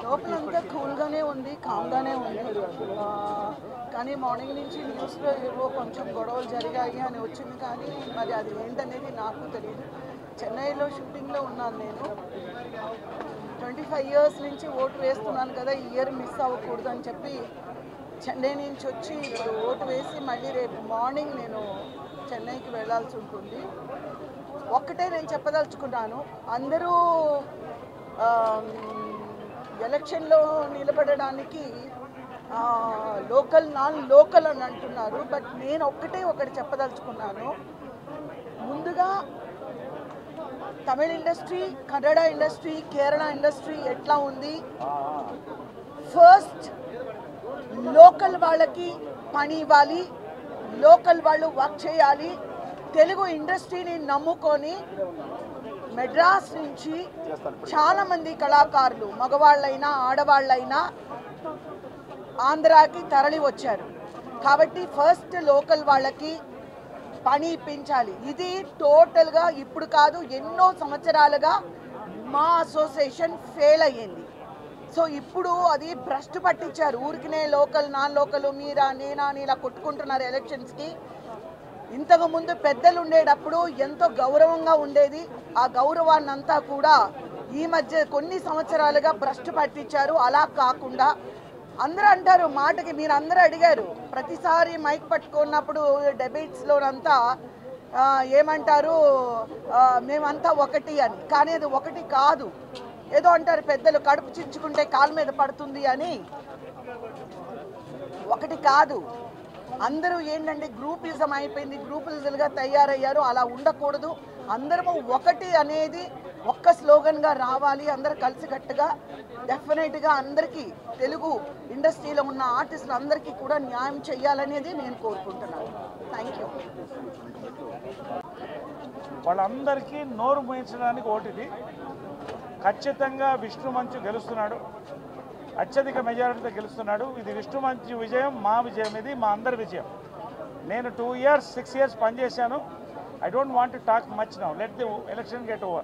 లోపలంతా కూల్గానే ఉంది, కామ్గానే ఉంది. కానీ మార్నింగ్ నుంచి న్యూస్లో ఏవో కొంచెం గొడవలు జరిగాయి అని వచ్చింది, కానీ మరి అది ఏంటనేది నాకు తెలియదు. చెన్నైలో షూటింగ్లో ఉన్నాను నేను. 25 years నుంచి ఓటు వేస్తున్నాను కదా, ఈ ఇయర్ మిస్ అవ్వకూడదు అని చెప్పి చెన్నై నుంచి వచ్చి ఇప్పుడు ఓటు వేసి మళ్ళీ రేపు మార్నింగ్ నేను చెన్నైకి వెళ్ళాల్సి ఉంటుంది. ఒక్కటే నేను చెప్పదలుచుకున్నాను, అందరూ ఎలక్షన్లో నిలబడడానికి లోకల్ నాన్ లోకల్ అని అంటున్నారు. బట్ నేను ఒకటి చెప్పదలుచుకున్నాను. ముందుగా Tamil industry, Kannada industry, Kerala industry ఎట్లా ఉంది, ఫస్ట్ లోకల్ వాళ్ళకి పని ఇవ్వాలి, లోకల్ వాళ్ళు వర్క్ చేయాలి. తెలుగు ఇండస్ట్రీని నమ్ముకొని మెడ్రాస్ నుంచి చాలామంది కళాకారులు మగవాళ్ళైనా ఆడవాళ్ళైనా ఆంధ్రాకి తరలి వచ్చారు. కాబట్టి ఫస్ట్ లోకల్ వాళ్ళకి పని ఇప్పించాలి. ఇది టోటల్గా ఇప్పుడు కాదు, ఎన్నో సంవత్సరాలుగా మా అసోసియేషన్ ఫెయిల్ అయ్యింది. సో ఇప్పుడు అది భ్రష్టు పట్టించారు. ఊరికినే లోకల్ నాన్ లోకల్ మీరా నేనా అని ఇలా కొట్టుకుంటున్నారు ఎలక్షన్స్కి. ఇంతకు ముందు పెద్దలు ఉండేటప్పుడు ఎంతో గౌరవంగా ఉండేది. ఆ గౌరవాన్ని అంతా కూడా ఈ మధ్య కొన్ని సంవత్సరాలుగా భ్రష్టు పట్టించారు. అలా కాకుండా అందరూ అంటారు మాటకి, మీరు అందరూ అడిగారు ప్రతిసారి మైక్ పట్టుకున్నప్పుడు డెబేట్స్లోనంతా ఏమంటారు, మేమంతా ఒకటి అని. కానీ అది ఒకటి కాదు. ఏదో అంటారు పెద్దలు, కడుపు చించుకుంటే కాలు మీద పడుతుంది అని. ఒకటి కాదు. అందరూ ఏంటంటే గ్రూపిజం అయిపోయింది, గ్రూపిజంగా తయారయ్యారు. అలా ఉండకూడదు. అందరము ఒకటి అనేది ఒక్క స్లోగన్గా రావాలి. అందరూ కలిసికట్టుగా డెఫినెట్గా అందరికీ తెలుగు ఇండస్ట్రీలో ఉన్న ఆర్టిస్టులు అందరికీ కూడా న్యాయం చేయాలనేది నేను కోరుకుంటున్నాను. Thank you. వాళ్ళందరికీ నోరు మూయించడానికి ఓటిది. ఖచ్చితంగా విష్ణు మంచు గెలుస్తున్నాడు, అత్యధిక మెజారిటీతో గెలుస్తున్నాడు. ఇది విష్ణు మంచు విజయం, మా విజయం, ఇది మా అందరి విజయం. నేను 2 years 6 years పనిచేశాను. I don't want to talk much now. Let the election get over.